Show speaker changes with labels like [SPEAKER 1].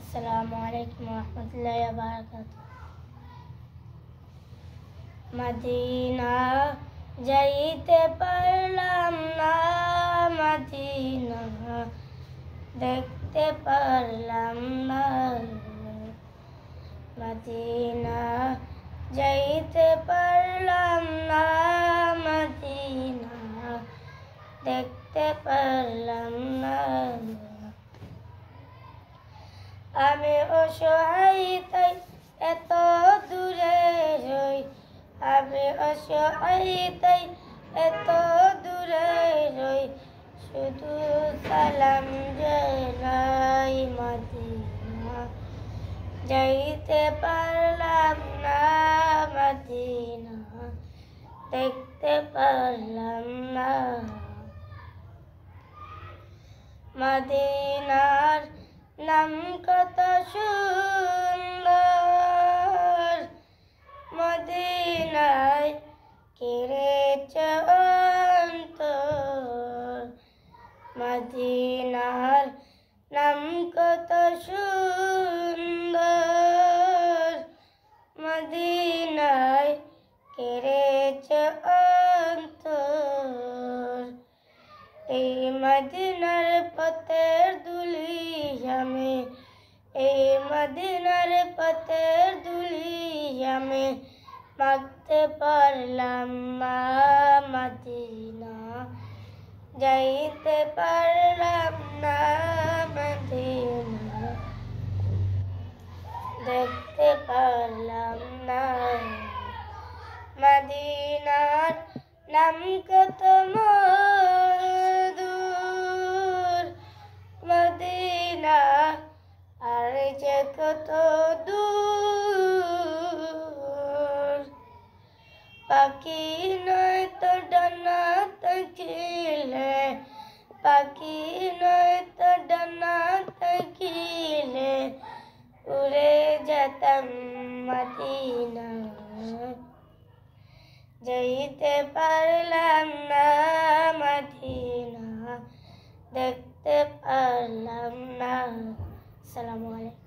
[SPEAKER 1] আসসালামু আলাইকুম রহমতুল্লাহি ওয়া বারাকাতুহু। মদিনা যাইতে পারলাম না, মদিনা দেখতে পারলাম না, মদিনা যাইতে পারলাম না, মদিনা দেখতে পারলাম না। আমি অসহায় তাই এত দূরে রই, আমি অসহায় তাই এত দূরে রই, শুধু সালাম জানাই মদিনা যাইতে পারলাম না, মদিনা দেখতে পারলাম না। মদিনার নাম কত সুন্দর, মদিনায় কেড়েছে অন্তর, মদিনার নাম কত সুন্দর, মদিনায় কেড়েছে অন্তর। এই মদিনার পথের ধুলি আমি, এই মদিনার পথের ধুলি আমি মাখতে পারলাম না, মদিনা যাইতে পারলাম না, মদিনা দেখতে পারলাম না। মদিনার নাম কত মধুর, মদিনা আর যে কত দূর, পাখি নয় তো ডানা থাকিলে, পাখি নয় তো ডানা থাকিলে উড়ে যেতাম মদিনা, যাইতে পারলাম না, মদিনা দেখতে পারলাম না। আসসালামু আলাইকুম।